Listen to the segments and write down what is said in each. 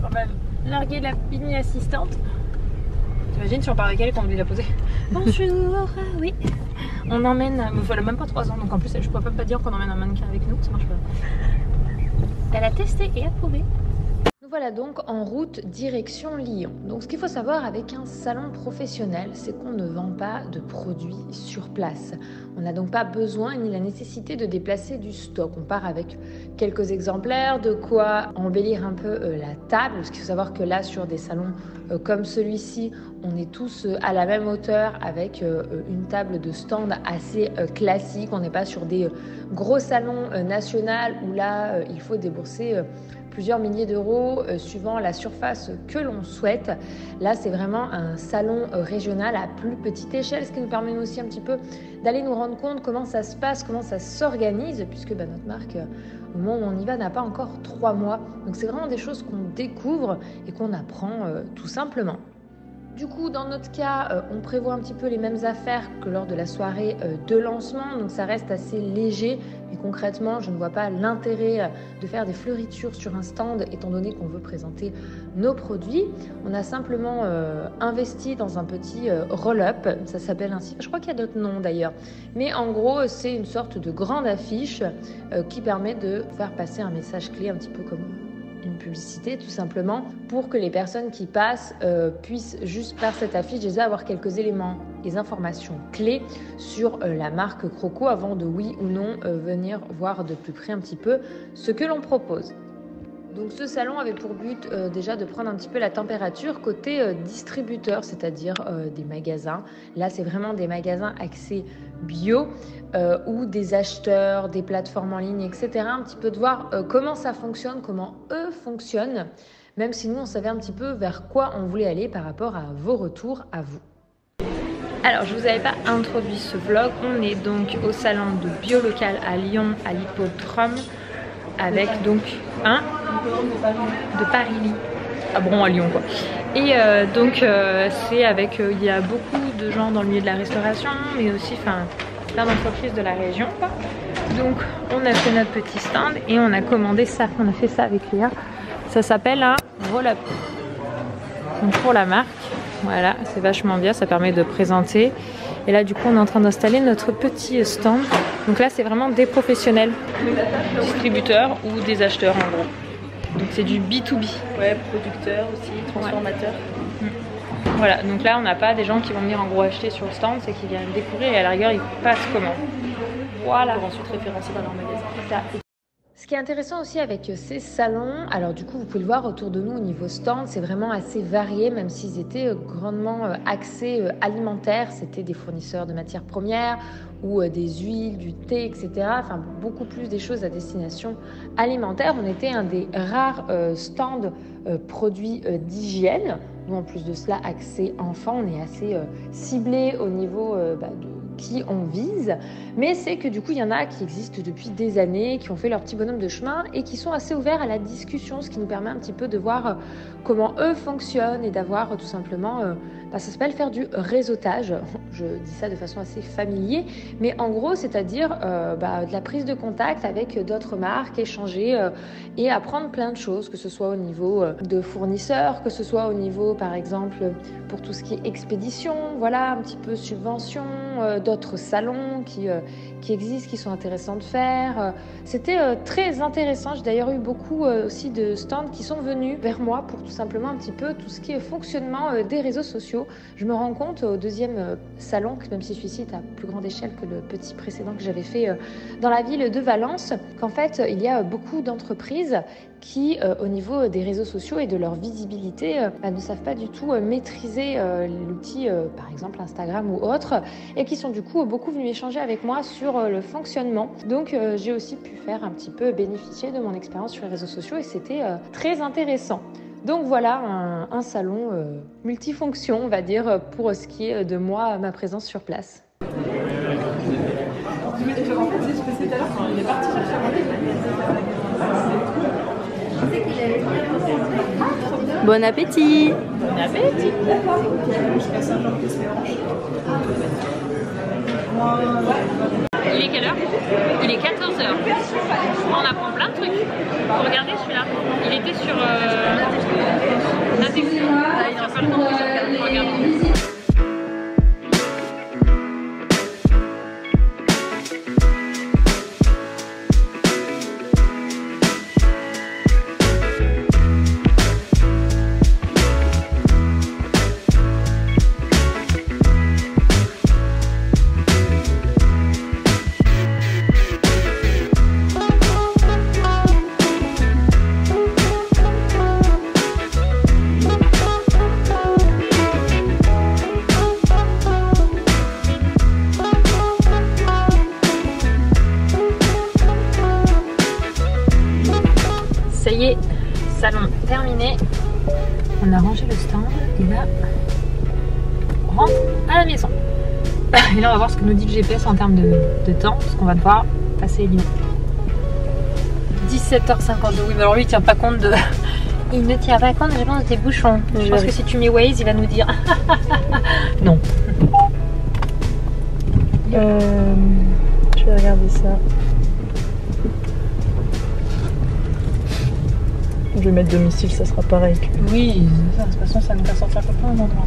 On va larguer la mini assistante. T'imagines si on part avec elle et qu'on oublie de la poser. Bonjour, oui. On emmène, elle a même pas 3 ans, donc en plus je pourrais pas dire qu'on emmène un mannequin avec nous, ça marche pas. Elle a testé et approuvé. Nous voilà donc en route direction Lyon. Donc ce qu'il faut savoir avec un salon professionnel, c'est qu'on ne vend pas de produits sur place. On n'a donc pas besoin ni la nécessité de déplacer du stock. On part avec quelques exemplaires, de quoi embellir un peu la table. Parce qu'il faut savoir que là, sur des salons comme celui-ci, on est tous à la même hauteur avec une table de stand assez classique. On n'est pas sur des gros salons nationaux où là, il faut débourser plusieurs milliers d'euros suivant la surface que l'on souhaite. Là, c'est vraiment un salon régional à plus petite échelle, ce qui nous permet aussi un petit peu d'aller nous rendre compte comment ça se passe, comment ça s'organise, puisque notre marque, au moment où on y va, n'a pas encore 3 mois. Donc c'est vraiment des choses qu'on découvre et qu'on apprend tout simplement. Du coup, dans notre cas, on prévoit un petit peu les mêmes affaires que lors de la soirée de lancement, donc ça reste assez léger. Mais concrètement, je ne vois pas l'intérêt de faire des fleuritures sur un stand, étant donné qu'on veut présenter nos produits. On a simplement investi dans un petit roll-up, ça s'appelle ainsi. Je crois qu'il y a d'autres noms d'ailleurs. Mais en gros, c'est une sorte de grande affiche qui permet de faire passer un message clé, un petit peu comme une publicité tout simplement, pour que les personnes qui passent puissent juste par cette affiche déjà avoir quelques éléments, des informations clés sur la marque Croco avant de oui ou non venir voir de plus près un petit peu ce que l'on propose. Donc ce salon avait pour but déjà de prendre un petit peu la température côté distributeur, c'est-à-dire des magasins. Là, c'est vraiment des magasins axés bio ou des acheteurs, des plateformes en ligne, etc. Un petit peu de voir comment ça fonctionne, comment eux fonctionnent, même si nous, on savait un petit peu vers quoi on voulait aller par rapport à vos retours à vous. Alors, je ne vous avais pas introduit ce vlog. On est donc au salon de bio local à Lyon, à l'hippodrome, avec donc un de Paris. Ah bon, à Lyon quoi. Et donc c'est avec, il y a beaucoup de gens dans le milieu de la restauration, mais aussi plein d'entreprises de la région quoi. Donc on a fait notre petit stand et on a commandé ça, on a fait ça avec Léa. Ça s'appelle un roll-up. Donc pour la marque, voilà, c'est vachement bien, ça permet de présenter. Et là du coup on est en train d'installer notre petit stand. Donc là c'est vraiment des professionnels, distributeurs ou des acheteurs en gros. Donc c'est du B2B. Ouais, producteurs aussi, transformateurs. Ouais. Voilà, donc là on n'a pas des gens qui vont venir en gros acheter sur le stand, c'est qu'ils viennent découvrir et à la rigueur ils passent commande. Voilà. Pour ensuite référencer dans leur magasin. Ce qui est intéressant aussi avec ces salons, alors du coup vous pouvez le voir autour de nous au niveau stand, c'est vraiment assez varié, même s'ils étaient grandement axés alimentaires, c'était des fournisseurs de matières premières ou des huiles, du thé, etc. Enfin beaucoup plus des choses à destination alimentaire. On était un des rares stands produits d'hygiène. Nous en plus de cela, axé enfants, on est assez ciblé au niveau de qui on vise, mais c'est que du coup il y en a qui existent depuis des années, qui ont fait leur petit bonhomme de chemin et qui sont assez ouverts à la discussion, ce qui nous permet un petit peu de voir comment eux fonctionnent et d'avoir tout simplement, ça s'appelle faire du réseautage, je dis ça de façon assez familière, mais en gros c'est-à-dire de la prise de contact avec d'autres marques, échanger et apprendre plein de choses, que ce soit au niveau de fournisseurs, que ce soit au niveau par exemple pour tout ce qui est expédition, voilà, un petit peu subvention, d'autres salons qui existent, qui sont intéressants de faire. C'était très intéressant. J'ai d'ailleurs eu beaucoup aussi de stands qui sont venus vers moi pour tout simplement un petit peu tout ce qui est fonctionnement des réseaux sociaux. Je me rends compte au deuxième salon, même si celui-ci est à plus grande échelle que le petit précédent que j'avais fait dans la ville de Valence, qu'en fait il y a beaucoup d'entreprises qui, au niveau des réseaux sociaux et de leur visibilité, ne savent pas du tout maîtriser l'outil, par exemple Instagram ou autre, et qui sont du coup beaucoup venus échanger avec moi sur le fonctionnement. Donc j'ai aussi pu faire un petit peu bénéficier de mon expérience sur les réseaux sociaux et c'était très intéressant. Donc voilà un salon multifonction, on va dire, pour ce qui est de moi, ma présence sur place. Bon appétit! Bon appétit! Il est quelle heure? Il est 14h. On apprend plein de trucs. Faut regarder celui-là. Il était sur terminé. On a rangé le stand et là, on rentre à la maison. Et là, on va voir ce que nous dit le GPS en termes de temps, parce qu'on va devoir passer Lyon. 17h52. Oui, mais alors lui, il tient pas compte de. Il ne tient pas compte, je pense, des bouchons. Je pense que si tu mets Waze, il va nous dire non. Je vais regarder ça. Je vais mettre domicile, ça sera pareil. Oui, ça, de toute façon, ça nous fait sortir à peu près un endroit.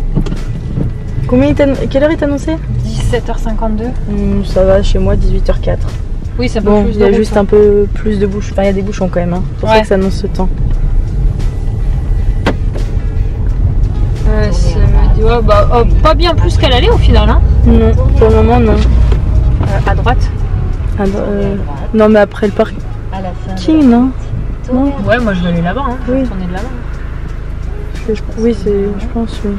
Quelle heure il t'a annoncé? 17h52. Ça va, chez moi, 18h04. Oui, ça peut Bon, plus il y a de route, juste hein. un peu plus de bouchons. Enfin, il y a des bouchons quand même. Hein. C'est pour ça que ça annonce ce temps. Ouais, bah, pas bien plus qu'à l'aller au final. Hein. Non, pour le moment, non. À droite. Non, mais après le parking, non? Non. Ouais, moi je vais aller là-bas. Hein. Je vais Oui. tourner de là-bas. Oui, je pense, oui.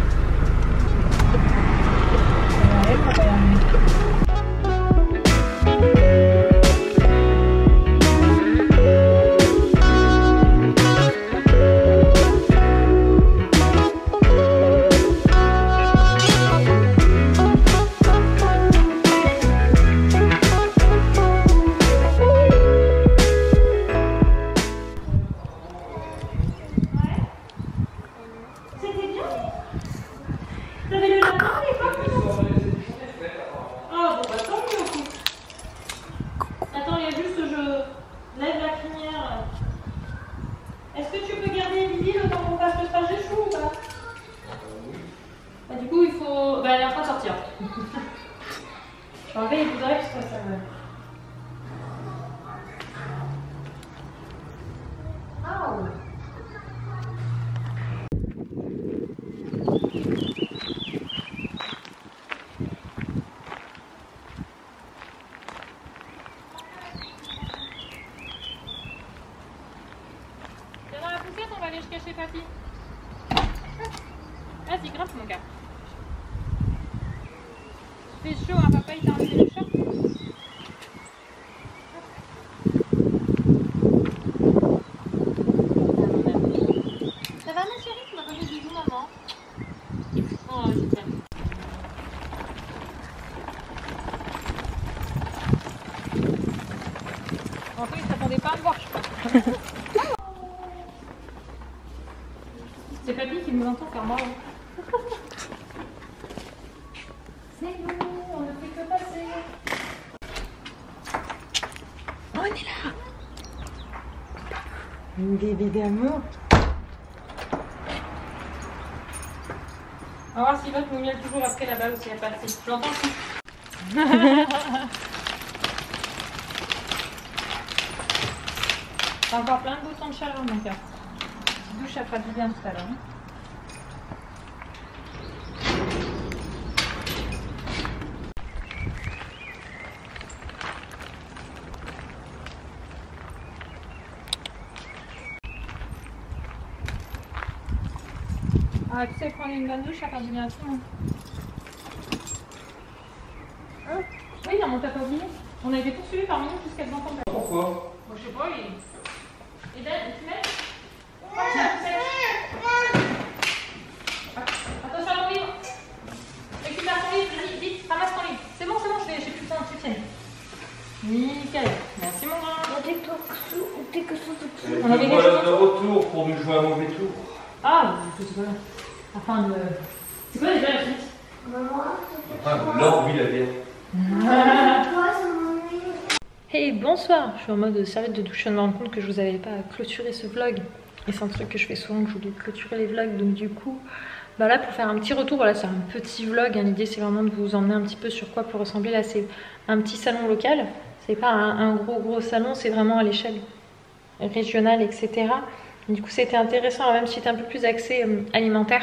Attends, il y a juste je lève la crinière. Est-ce que tu peux garder Lily le temps qu'on fasse le stage des choux ou pas? Bah, du coup, il faut. Bah, elle est en train de sortir. Je vais enlever les bouteilles parce que ça me. Oh. T'es dans la poussette, on va aller jusqu'à chez papy. Vas-y, grimpe mon gars. Il fait chaud, hein, papa il t'a enlevé le short. Ça va ma chérie? Tu m'as pas fait bisous maman? Oh, je t'aime. En fait, il s'attendait pas à me voir, je crois. C'est papy qui nous entend faire marrant. C'est nous, on ne fait que passer. On est là. Une bébé d'amour. On va voir s'il va nous miel toujours après là-bas ou s'il n'y a pas assez. Tu l'entends? T'as encore plein de boutons de chaleur mon cœur. Petite douche, ça fera du bien tout à l'heure. Ah, tu sais prendre une bonne douche, ça fait du bien à tout le monde. Hein? Oui, non, on t'a pas oublié. On a été poursuivis par Mignon jusqu'à devant ton père. Pourquoi? Moi, je sais pas, il... Et Ben, tu mets? Attention à ton livre. Récupère ton livre, vas-y, vite, ramasse ton livre. C'est bon, j'ai plus le temps que tu tiennes. Nickel. Merci mon grand. On avait quelque chose de retour pour nous jouer un mauvais tour. Ah, je sais pas. Enfin, c'est quoi déjà la suite? L'or, oui, la bière. Hey, bonsoir. Je suis en mode serviette de douche. Je viens de me rendre compte que je vous avais pas clôturé ce vlog. Et c'est un truc que je fais souvent, que j'oublie de clôturer les vlogs. Donc du coup, bah là pour faire un petit retour, voilà, c'est un petit vlog. Hein. L'idée c'est vraiment de vous emmener un petit peu sur quoi peut ressembler. Là c'est un petit salon local. C'est pas un gros salon, c'est vraiment à l'échelle régionale, etc. Du coup c'était intéressant, même si c'était un peu plus axé alimentaire.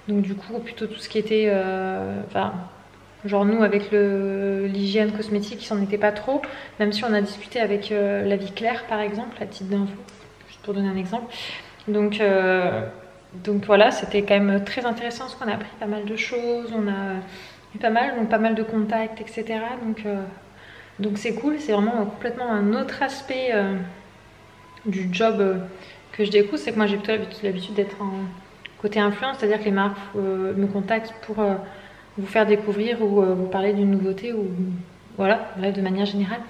Donc du coup plutôt tout ce qui était... enfin, genre nous avec l'hygiène cosmétique, ça n'en était pas trop. Même si on a discuté avec la Vie Claire par exemple, la petite d'info, juste pour donner un exemple. Donc voilà, c'était quand même très intéressant parce qu'on a appris pas mal de choses, on a eu pas mal de contacts, etc. Donc c'est cool, c'est vraiment complètement un autre aspect du job que je découvre, c'est que moi j'ai plutôt l'habitude d'être en côté influence, c'est-à-dire que les marques me contactent pour vous faire découvrir ou vous parler d'une nouveauté ou voilà, bref, de manière générale.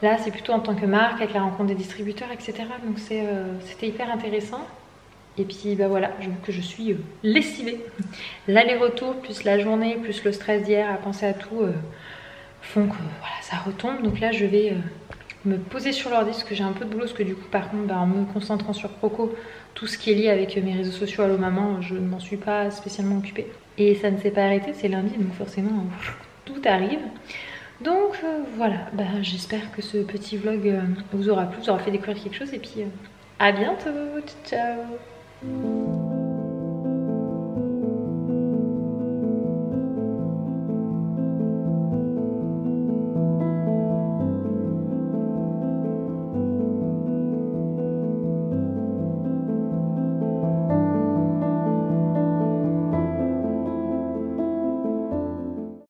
Là c'est plutôt en tant que marque, avec la rencontre des distributeurs, etc. Donc c'était hyper intéressant. Et puis bah voilà, j'avoue que je suis lessivée. L'aller-retour, plus la journée, plus le stress d'hier, à penser à tout, font que voilà, ça retombe. Donc là je vais me poser sur l'ordi parce que j'ai un peu de boulot, parce que du coup par contre bah, en me concentrant sur Croco, tout ce qui est lié avec mes réseaux sociaux Allo Maman, je ne m'en suis pas spécialement occupée. Et ça ne s'est pas arrêté, c'est lundi, donc forcément tout arrive. Donc voilà, bah, j'espère que ce petit vlog vous aura plu, vous aura fait découvrir quelque chose et puis à bientôt, ciao.